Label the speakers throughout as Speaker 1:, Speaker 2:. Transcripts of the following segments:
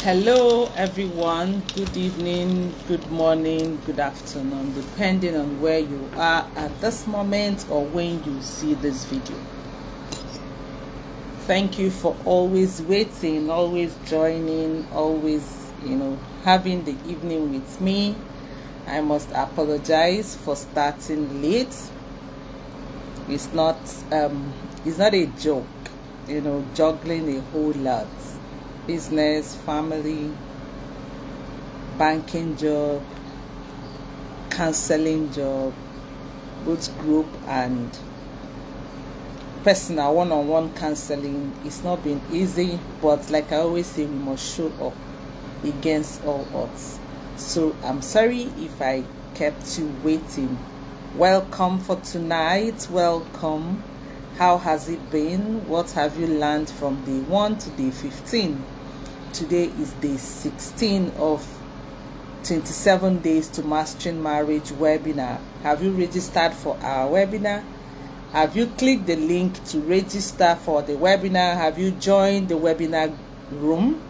Speaker 1: Hello, everyone. Good evening, good morning, good afternoon, depending on where you are at this moment or when you see this video. Thank you for always waiting, always joining, always, having the evening with me. I must apologize for starting late. It's not a joke, juggling a whole lot. Business, family, banking job, counseling job, both group and personal one-on-one counseling. It's not been easy, but like I always say, we must show up against all odds. So I'm sorry if I kept you waiting. Welcome for tonight. Welcome. How has it been? What have you learned from day 1 to day 15? Today is day 16 of 27 Days to Mastering Marriage webinar. Have you registered for our webinar? Have you clicked the link to register for the webinar? Have you joined the webinar room?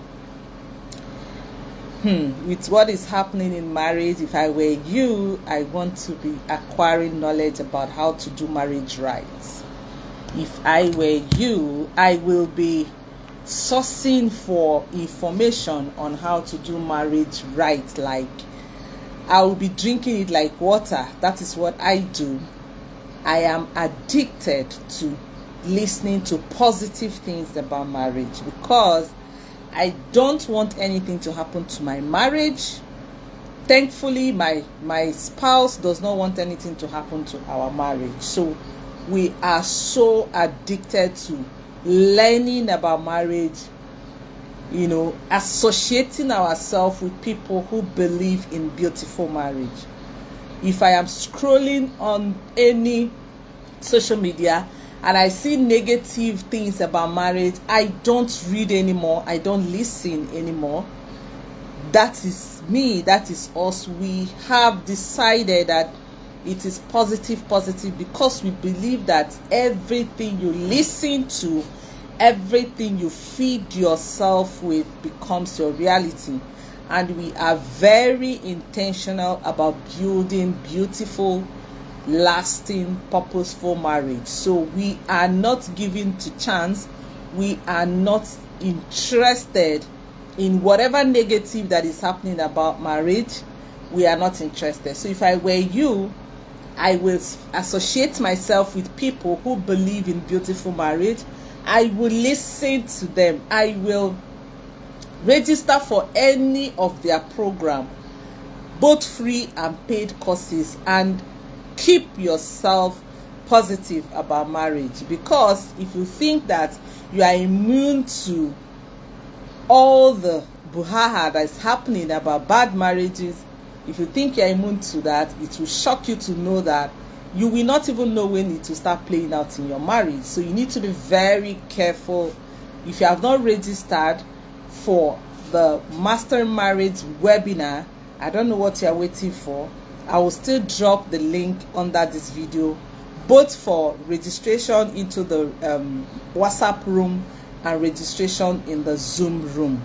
Speaker 1: With what is happening in marriage, if I were you, I want to be acquiring knowledge about how to do marriage right. If I were you, I will be sourcing for information on how to do marriage right. Like, I will be drinking it like water. That is what I do. I am addicted to listening to positive things about marriage because I don't want anything to happen to my marriage. Thankfully, my spouse does not want anything to happen to our marriage. So we are so addicted to learning about marriage, associating ourselves with people who believe in beautiful marriage. If I am scrolling on any social media and I see negative things about marriage, I don't read anymore. I don't listen anymore. That is me. That is us. We have decided that it is positive because we believe that everything you listen to, everything you feed yourself with becomes your reality. And we are very intentional about building beautiful, lasting, purposeful marriage. So we are not giving to chance. We are not interested in whatever negative that is happening about marriage. We are not interested. So if I were you, I will associate myself with people who believe in beautiful marriage. I will listen to them. I will register for any of their program, both free and paid courses, and keep yourself positive about marriage. Because if you think that you are immune to all the buhaha that is happening about bad marriages, if you think you're immune to that, it will shock you to know that you will not even know when it will start playing out in your marriage. So you need to be very careful. If you have not registered for the Master Marriage webinar, I don't know what you're waiting for. I will still drop the link under this video, both for registration into the WhatsApp room and registration in the Zoom room.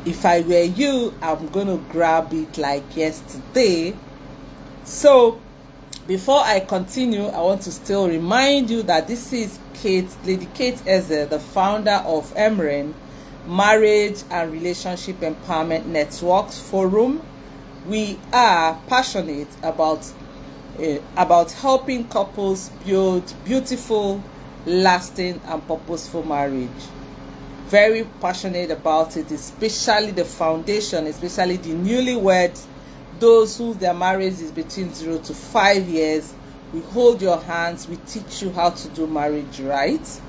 Speaker 1: If I were you, I'm going to grab it like yesterday. So before I continue, I want to still remind you that this is Lady Kate Eze, the founder of MREN, Marriage and Relationship Empowerment Networks Forum. We are passionate about helping couples build beautiful, lasting, and purposeful marriage. Very passionate about it, especially the foundation, especially the newlyweds, those who their marriage is between 0 to 5 years. We hold your hands. We teach you how to do marriage right.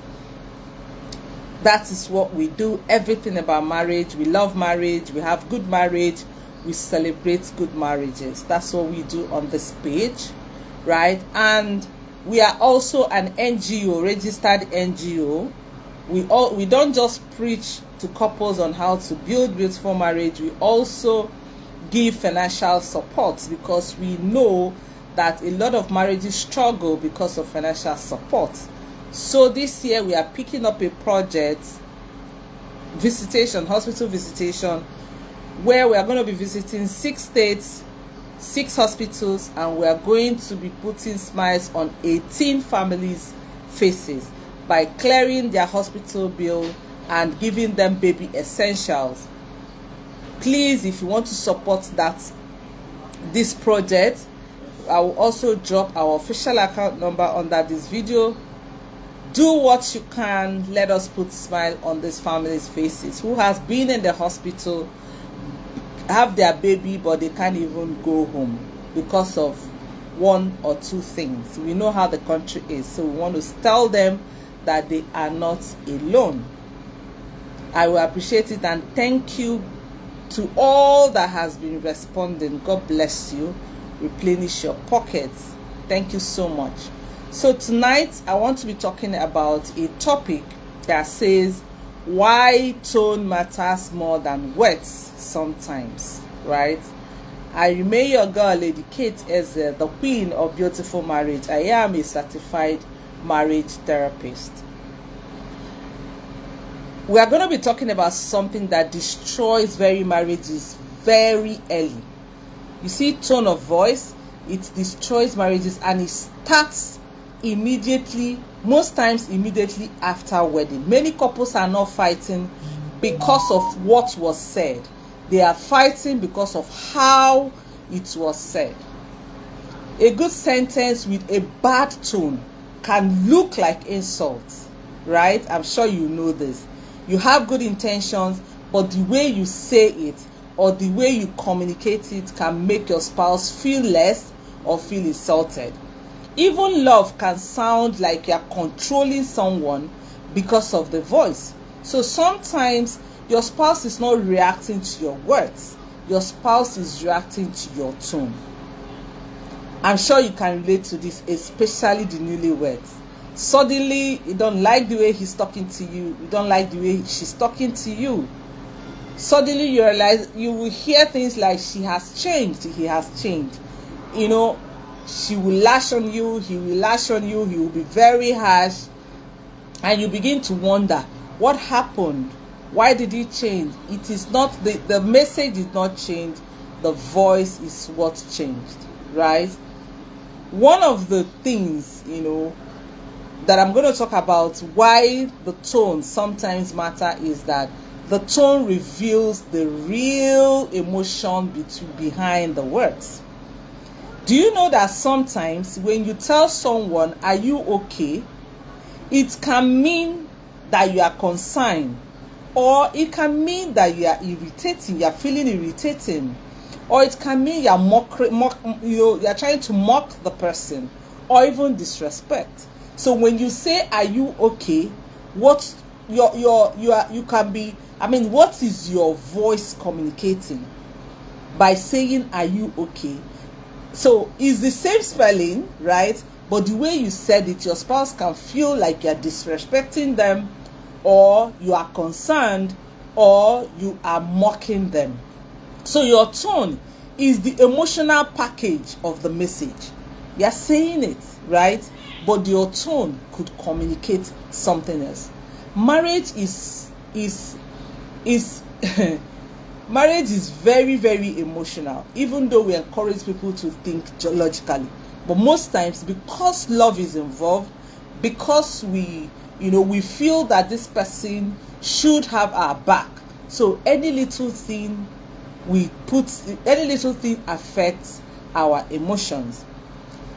Speaker 1: That is what we do. Everything about marriage. We love marriage. We have good marriage. We celebrate good marriages. That's what we do on this page, right? And we are also an NGO, registered NGO. We don't just preach to couples on how to build beautiful marriage. We also give financial support because we know that a lot of marriages struggle because of financial support. So this year we are picking up a project visitation, hospital visitation, where we are going to be visiting 6 states, 6 hospitals, and we are going to be putting smiles on 18 families' faces by clearing their hospital bill and giving them baby essentials. Please, if you want to support this project, I will also drop our official account number under this video. Do what you can. Let us put smile on these families' faces who has been in the hospital, have their baby, but they can't even go home because of 1 or 2 things. We know how the country is, so we want to tell them that they are not alone. I will appreciate it, and thank you to all that has been responding. God bless you. Replenish your pockets. Thank you so much. So tonight I want to be talking about a topic that says why tone matters more than words sometimes, right? I remain your girl, Lady Kate, as the queen of beautiful marriage. I am a certified marriage therapist. We are going to be talking about something that destroys very marriages very early. You see, tone of voice, it destroys marriages, and it starts immediately, most times immediately after wedding. Many couples are not fighting because of what was said. They are fighting because of how it was said. A good sentence with a bad tone can look like insults, right? I'm sure you know this. You have good intentions, but the way you say it or the way you communicate it can make your spouse feel less or feel insulted. Even love can sound like you're controlling someone because of the voice. So sometimes your spouse is not reacting to your words. Your spouse is reacting to your tone. I'm sure you can relate to this, especially the newlyweds. Suddenly, you don't like the way he's talking to you. You don't like the way she's talking to you. Suddenly, you realize, you will hear things like, she has changed, he has changed. You know, she will lash on you, he will lash on you, he will be very harsh. And you begin to wonder, what happened? Why did he change? It is not, the message did not change. The voice is what changed, right? One of the things, that I'm going to talk about why the tone sometimes matter is that the tone reveals the real emotion behind the words. Do you know that sometimes when you tell someone, are you okay? It can mean that you are concerned, or it can mean that you are irritating, you are feeling irritating, or it can mean you are trying to mock the person, or even disrespect. So when you say, are you okay? What is your voice communicating by saying, are you okay? So it's the same spelling, right? But the way you said it, your spouse can feel like you're disrespecting them, or you are concerned, or you are mocking them. So your tone is the emotional package of the message. You're saying it, right? But your tone could communicate something else. Marriage is marriage is very, very emotional, even though we encourage people to think logically. But most times, because love is involved, because we feel that this person should have our back, so any little thing affects our emotions.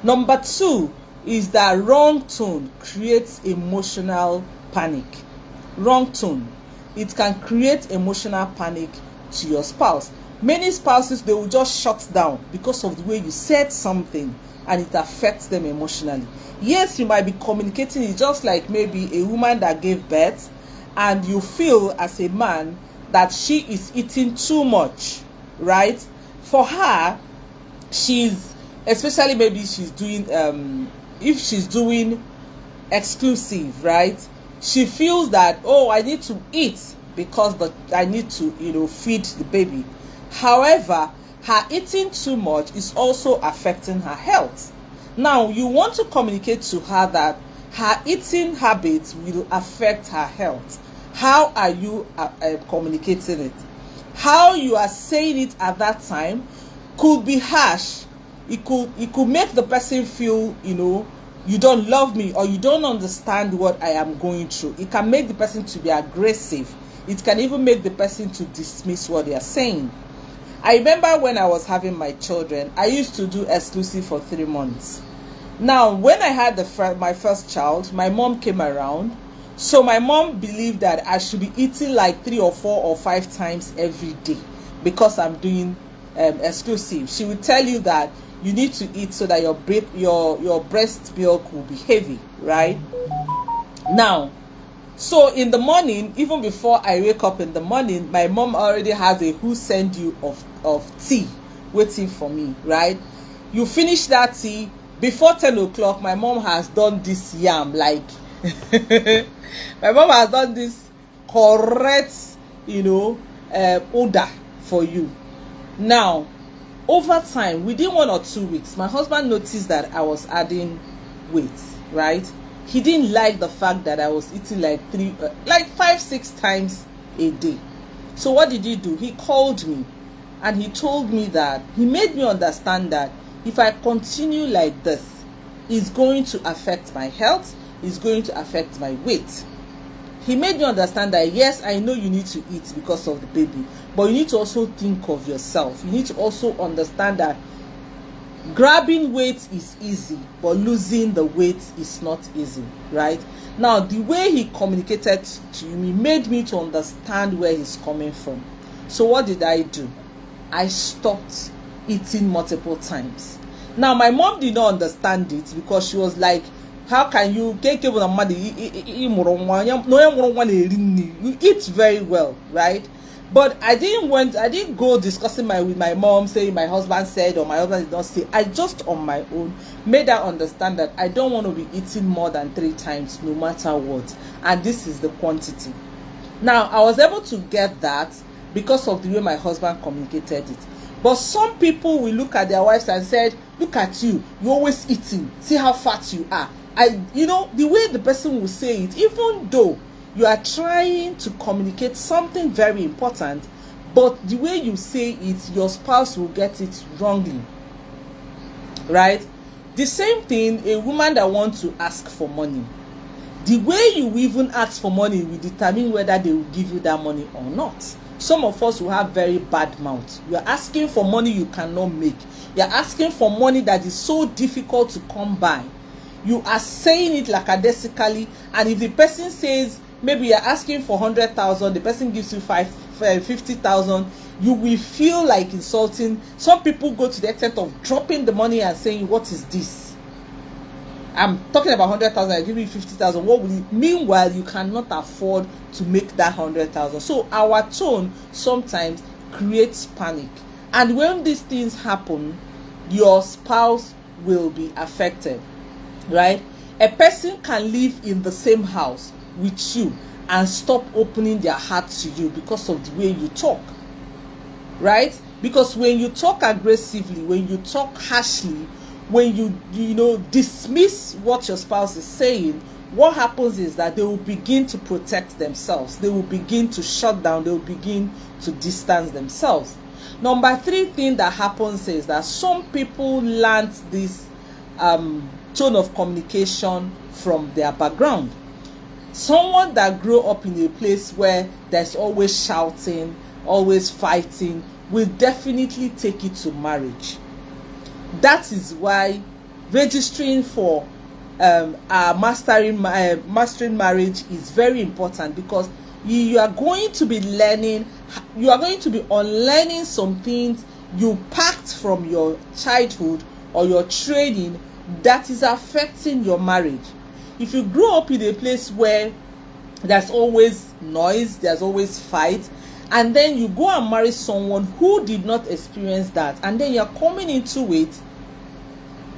Speaker 1: Number 2 is that wrong tone creates emotional panic. Wrong tone, it can create emotional panic to your spouse. Many spouses, they will just shut down because of the way you said something, and it affects them emotionally. Yes, you might be communicating it just like maybe a woman that gave birth, and you feel as a man that she is eating too much, right? For her, especially maybe she's doing if she's doing exclusive, right? She feels that, oh, I need to eat because I need to feed the baby. However, her eating too much is also affecting her health. Now you want to communicate to her that her eating habits will affect her health, How are you communicating it? How you are saying it at that time could be harsh. It could make the person feel, you don't love me, or you don't understand what I am going through. It can make the person to be aggressive. It can even make the person to dismiss what they are saying. I remember when I was having my children, I used to do exclusive for 3 months. Now, when I had my first child, my mom came around. So my mom believed that I should be eating like 3 or 4 or 5 times every day because I'm doing exclusive. She would tell you that you need to eat so that your breast milk will be heavy, right? Now, so in the morning, even before I wake up in the morning, my mom already has a who send you of tea waiting for me, right? You finish that tea before 10 o'clock. My mom has done this yam, like my mom has done this correct, order for you. Now, over time, within 1 or 2 weeks, my husband noticed that I was adding weight, right? He didn't like the fact that I was eating like 5-6 times a day. So what did he do? He called me and he told me that he made me understand that if I continue like this, it's going to affect my health, it's going to affect my weight. He made me understand that yes, I know you need to eat because of the baby, but you need to also think of yourself. You need to also understand that grabbing weight is easy, but losing the weight is not easy, right? Now, the way he communicated to me made me to understand where he's coming from. So what did I do? I stopped eating multiple times. Now, my mom did not understand it because she was like, how can you you eat very well, right? But I didn't go discussing with my mom, saying my husband said or my husband did not say. I just on my own made her understand that I don't want to be eating more than 3 times no matter what, and this is the quantity. Now, I was able to get that because of the way my husband communicated it. But some people will look at their wives and said, look at you, you're always eating, see how fat you are. The way the person will say it, even though you are trying to communicate something very important, but the way you say it, your spouse will get it wrongly, right? The same thing, a woman that wants to ask for money, the way you even ask for money will determine whether they will give you that money or not. Some of us will have very bad mouth. You are asking for money you cannot make. You are asking for money that is so difficult to come by. You are saying it lackadaisically, and if the person says, maybe you're asking for 100,000, the person gives you 50,000, you will feel like insulting. Some people go to the extent of dropping the money and saying, what is this? I'm talking about 100,000, I give you 50,000. What will you? Meanwhile, you cannot afford to make that 100,000. So our tone sometimes creates panic. And when these things happen, your spouse will be affected, right? A person can live in the same house with you and stop opening their heart to you because of the way you talk, right? Because when you talk aggressively, when you talk harshly, when you dismiss what your spouse is saying, what happens is that they will begin to protect themselves. They will begin to shut down. They will begin to distance themselves. Number 3 thing that happens is that some people learn this tone of communication from their background. Someone that grew up in a place where there's always shouting, always fighting, will definitely take it to marriage. That is why registering for mastering marriage is very important, because you are going to be learning, you are going to be unlearning some things you packed from your childhood or your training that is affecting your marriage. If you grow up in a place where there's always noise, there's always fight, and then you go and marry someone who did not experience that, and then you're coming into it,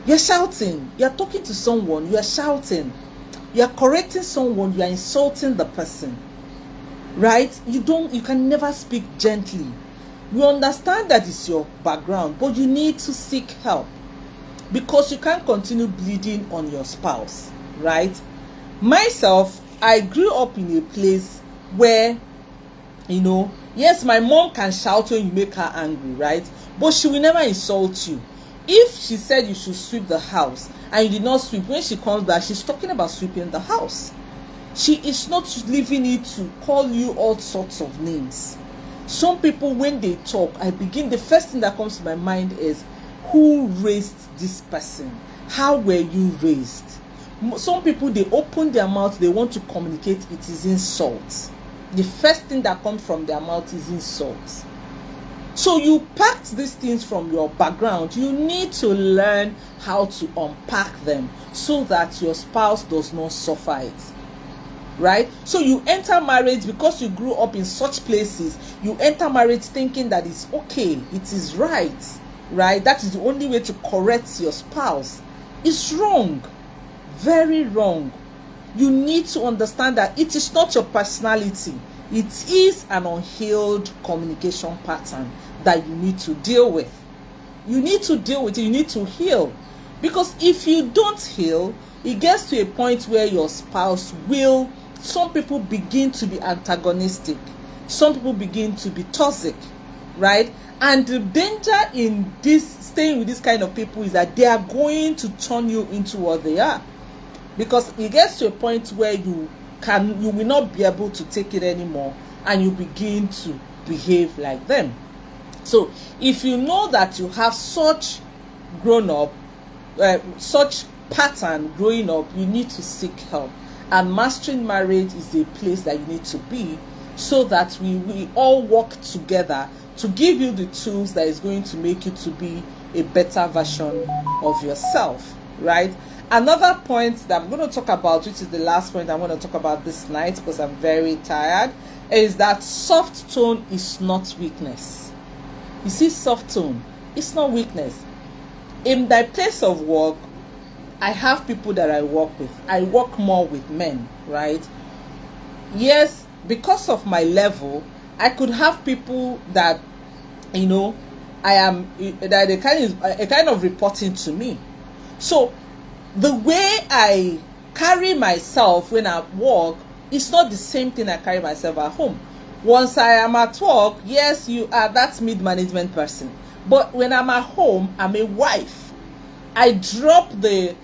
Speaker 1: you're shouting, you're talking to someone, you're shouting, you're correcting someone, you're insulting the person, right? You can never speak gently. You understand that it's your background, but you need to seek help, because you can't continue bleeding on your spouse, right? Myself, I grew up in a place where, you know, yes, my mom can shout when you make her angry, right? But she will never insult you. If she said you should sweep the house and you did not sweep, when she comes back, she's talking about sweeping the house. She is not leaving it to call you all sorts of names. Some people, when they talk, the first thing that comes to my mind is, who raised this person? How were you raised? Some people, they open their mouth, they want to communicate, it is insults. The first thing that comes from their mouth is insults. So you packed these things from your background. You need to learn how to unpack them so that your spouse does not suffer it. Right? So you enter marriage because you grew up in such places. You enter marriage thinking that it's okay, it is right. Right? That is the only way to correct your spouse. It's wrong. Very wrong. You need to understand that it is not your personality. It is an unhealed communication pattern that you need to deal with. You need to deal with it. You need to heal. Because if you don't heal, it gets to a point where your spouse will, some people begin to be antagonistic. Some people begin to be toxic, right? And the danger in this, staying with this kind of people, is that they are going to turn you into what they are. Because it gets to a point where you will not be able to take it anymore, and you begin to behave like them. So if you know that you have such such pattern growing up, you need to seek help. And Mastering Marriage is a place that you need to be, so that we all work together to give you the tools that is going to make you to be a better version of yourself, right? Another point that I'm going to talk about, which is the last point I'm going to talk about this night because I'm very tired, is that soft tone is not weakness. You see, soft tone, it's not weakness. In my place of work, I have people that I work with. I work more with men, right? Yes, because of my level, I could have people that, you know, that they kind of reporting to me. So the way I carry myself when I work is not the same thing I carry myself at home. Once I am at work, yes, you are that mid-management person. But when I'm at home, I'm a wife. I drop the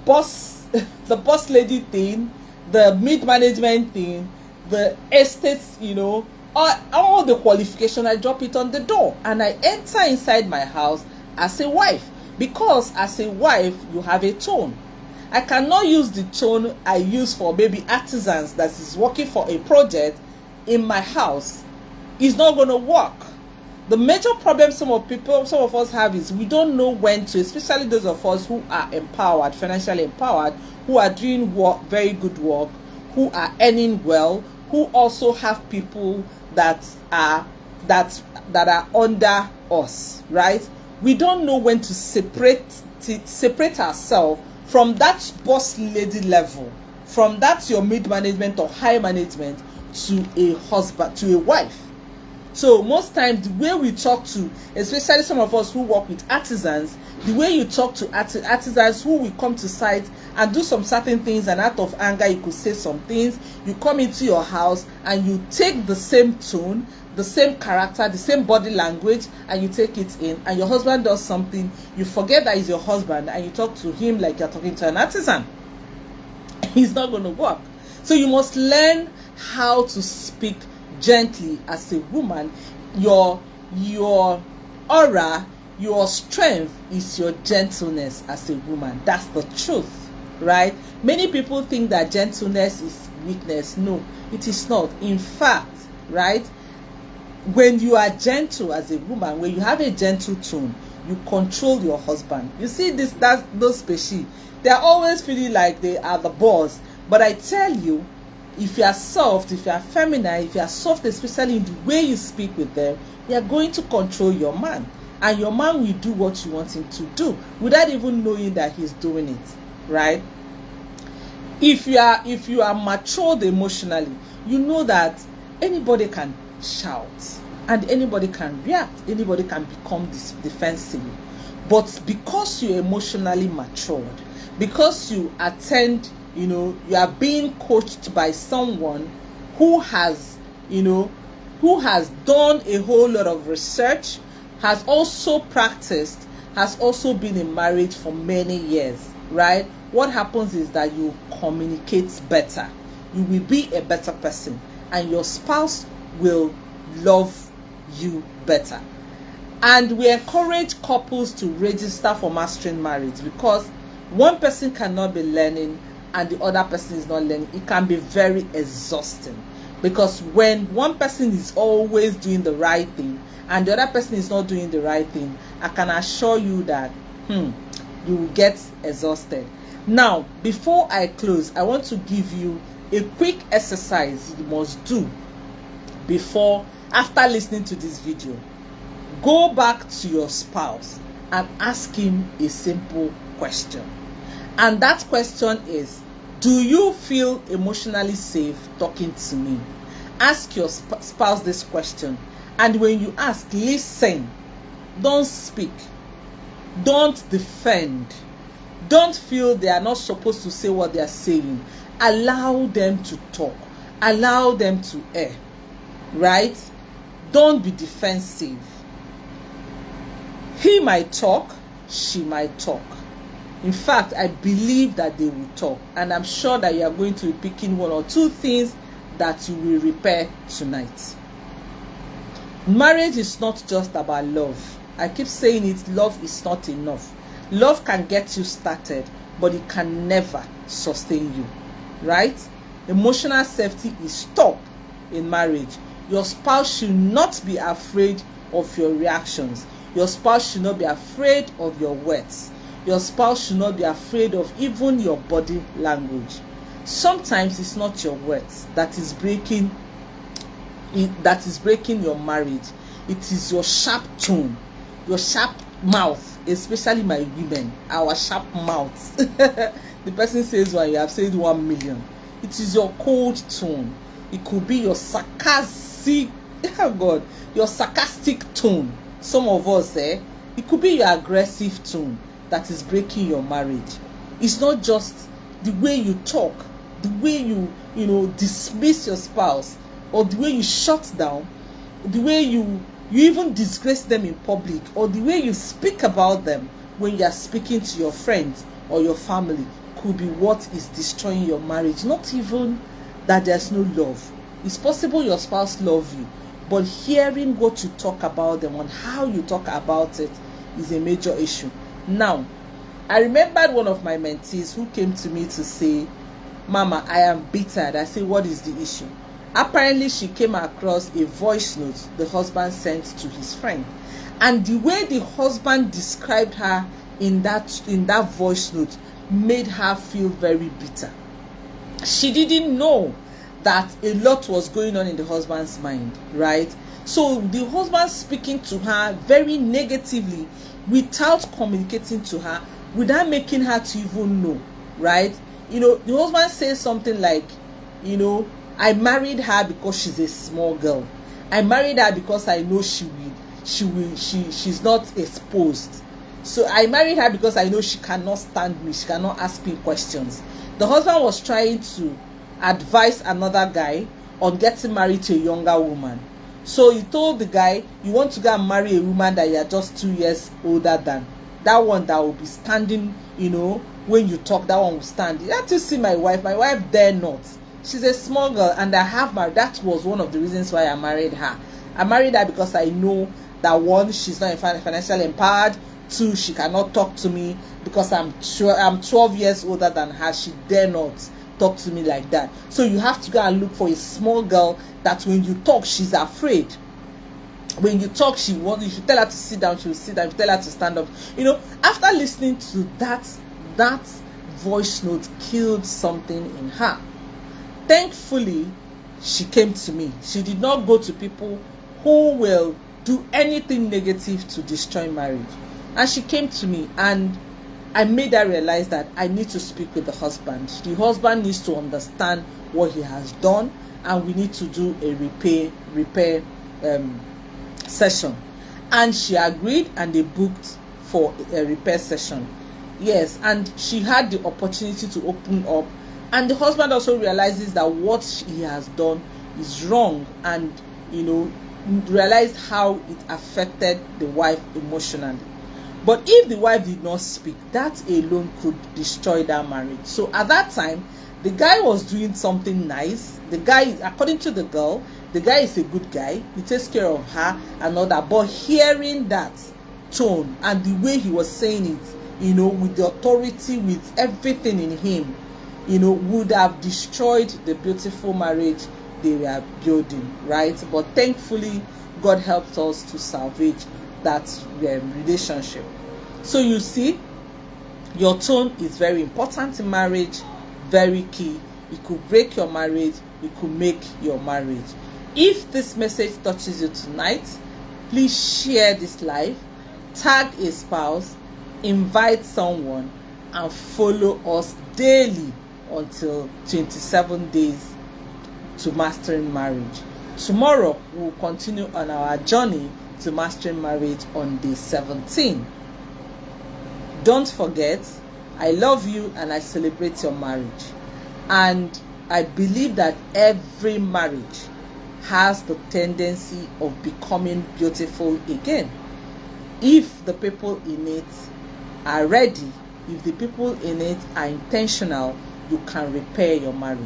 Speaker 1: boss the boss lady thing, the mid-management thing, the estates, you know, all the qualification, I drop it on the door and I enter inside my house as a wife. Because as a wife, you have a tone. I cannot use the tone I use for maybe artisans that is working for a project in my house. It's not going to work. The major problem some of us have is we don't know when to, especially those of us who are empowered, financially empowered, who are doing work, very good work, who are earning well, who also have people that are under us, right? We don't know when to separate ourselves from that boss lady level, from that your mid management or high management, to a husband, to a wife. So most times the way we talk to, especially some of us who work with artisans, the way you talk to artisans who will come to site and do some certain things, and out of anger you could say some things, you come into your house and you take the same tone, the same character, the same body language, and you take it in, and your husband does something, you forget that he's your husband and you talk to him like you're talking to an artisan. It's not going to work. So you must learn how to speak gently as a woman. Your aura, your strength is your gentleness as a woman. That's the truth, right? Many people think that gentleness is weakness. No, it is not. In fact, right, when you are gentle as a woman, when you have a gentle tone, you control your husband. You see those species, they are always feeling like they are the boss. But I tell you, if you are soft, if you are feminine, if you are soft, especially in the way you speak with them, you are going to control your man. And your man will do what you want him to do without even knowing that he's doing it, right? If you are matured emotionally, you know that anybody can shout and anybody can react, anybody can become defensive. But because you're emotionally matured, because you attend, you know, you are being coached by someone who has, who has done a whole lot of research, has also practiced, has also been in marriage for many years, right? What happens is that you communicate better. You will be a better person, and your spouse will love you better. And we encourage couples to register for Mastering Marriage, because one person cannot be learning and the other person is not learning. It can be very exhausting, because when one person is always doing the right thing and the other person is not doing the right thing, I can assure you that you will get exhausted. Now, before I close, I want to give you a quick exercise you must do after listening to this video. Go back to your spouse and ask him a simple question. And that question is, do you feel emotionally safe talking to me? Ask your spouse this question. And when you ask, listen. Don't speak. Don't defend. Don't feel they are not supposed to say what they are saying. Allow them to talk. Allow them to air. Right? Don't be defensive. He might talk, she might talk. In fact, I believe that they will talk. And I'm sure that you are going to be picking one or two things that you will repair tonight. Marriage is not just about love. I keep saying it, love is not enough. Love can get you started, but it can never sustain you. Right? Emotional safety is top in marriage. Your spouse should not be afraid of your reactions. Your spouse should not be afraid of your words. Your spouse should not be afraid of even your body language. Sometimes it's not your words that is breaking your marriage. It is your sharp tone, your sharp mouth, especially my women, our sharp mouths. The person says one, you have said 1 million. It is your cold tone. It could be your sarcastic, your sarcastic tone. Some of us, it could be your aggressive tone that is breaking your marriage. It's not just the way you talk, the way you dismiss your spouse, or the way you shut down, the way you even disgrace them in public, or the way you speak about them when you are speaking to your friends or your family, could be what is destroying your marriage. Not even that there's no love. It's possible your spouse loves you, but hearing what you talk about them and how you talk about it is a major issue. Now, I remembered one of my mentees who came to me to say, Mama, I am bitter. I say, what is the issue? Apparently, she came across a voice note the husband sent to his friend. And the way the husband described her in that voice note made her feel very bitter. She didn't know that a lot was going on in the husband's mind, right? So the husband speaking to her very negatively without communicating to her, without making her to even know, right? The husband says something like, I married her because she's a small girl. I married her because I know she's not exposed. So I married her because I know she cannot stand me. She cannot ask me questions. The husband was trying to advise another guy on getting married to a younger woman. So he told the guy, you want to go and marry a woman that you are just 2 years older than. That one that will be standing, when you talk, that one will stand. You have to see my wife. My wife dare not. She's a small girl, and I have married. That was one of the reasons why I married her. I married her because I know that, one, she's not financially empowered. 2, she cannot talk to me because I'm 12 years older than her. She dare not talk to me like that. So you have to go and look for a small girl that when you talk, she's afraid. When you talk, you should tell her to sit down, she will sit down. If you tell her to stand up, after listening to that voice note killed something in her. Thankfully, she came to me. She did not go to people who will do anything negative to destroy marriage. And she came to me, and I made her realize that I need to speak with the husband. The husband needs to understand what he has done, and we need to do a repair session. And she agreed, and they booked for a repair session. Yes, and she had the opportunity to open up, and the husband also realizes that what he has done is wrong, and realized how it affected the wife emotionally. But if the wife did not speak, that alone could destroy that marriage. So at that time, the guy was doing something nice. The guy, according to the girl, the guy is a good guy. He takes care of her and all that. But hearing that tone and the way he was saying it, with the authority, with everything in him, would have destroyed the beautiful marriage they were building, right? But thankfully, God helped us to salvage that relationship. So you see, your tone is very important in marriage, very key. It could break your marriage, it could make your marriage. If this message touches you tonight, please share this live, tag a spouse, invite someone, and follow us daily until 27 days to mastering marriage. Tomorrow we'll continue on our journey to mastering marriage on day 17. Don't forget, I love you and I celebrate your marriage. And I believe that every marriage has the tendency of becoming beautiful again. If the people in it are ready, if the people in it are intentional, you can repair your marriage.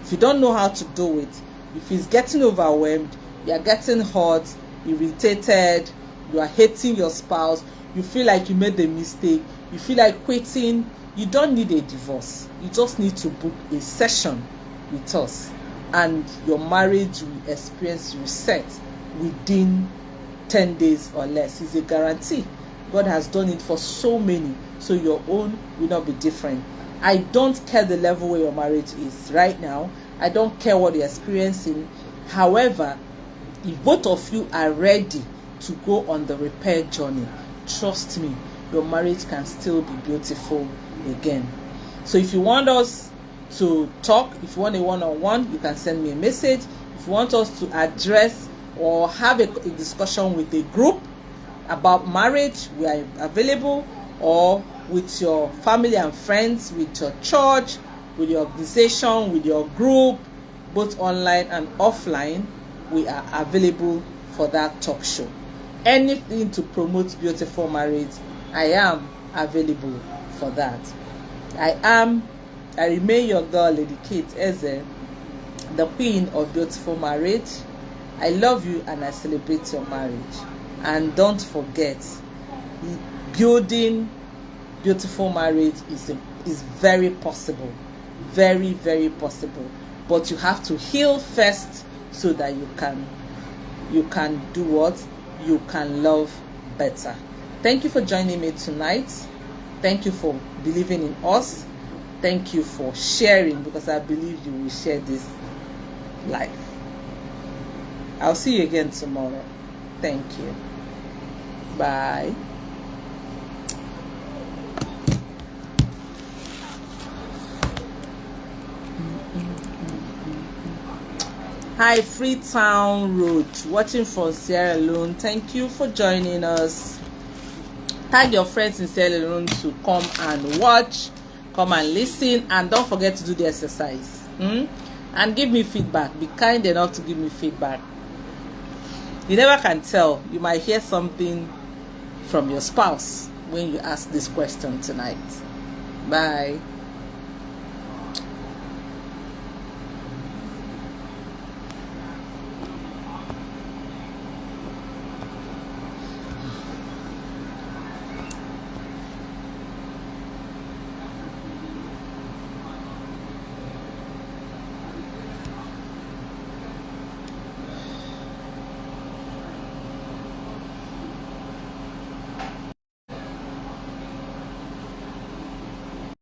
Speaker 1: If you don't know how to do it, if it's getting overwhelmed, you are getting hot, irritated, you are hating your spouse, you feel like you made a mistake, you feel like quitting, you don't need a divorce. You just need to book a session with us, and your marriage will experience reset within 10 days or less. It's a guarantee. God has done it for so many, so your own will not be different. I don't care the level where your marriage is right now. I don't care what you're experiencing. However, if both of you are ready to go on the repair journey, trust me, your marriage can still be beautiful again. So if you want us to talk, if you want a one-on-one, you can send me a message. If you want us to address or have a discussion with a group about marriage, we are available, or with your family and friends, with your church, with your organization, with your group, both online and offline, we are available for that talk show. Anything to promote beautiful marriage, I am available for that. I remain your girl, Lady Kate Eze, the queen of beautiful marriage. I love you and I celebrate your marriage. And don't forget, building beautiful marriage is very possible. Very, very possible. But you have to heal first so that you can do what? You can love better. Thank you for joining me tonight. Thank you for believing in us. Thank you for sharing, because I believe you will share this life. I'll see you again tomorrow. Thank you. Bye. Hi, Freetown Road, watching from Sierra Leone. Thank you for joining us. Tag your friends in Sierra Leone to come and watch, come and listen, and don't forget to do the exercise. And give me feedback. Be kind enough to give me feedback. You never can tell. You might hear something from your spouse when you ask this question tonight. Bye.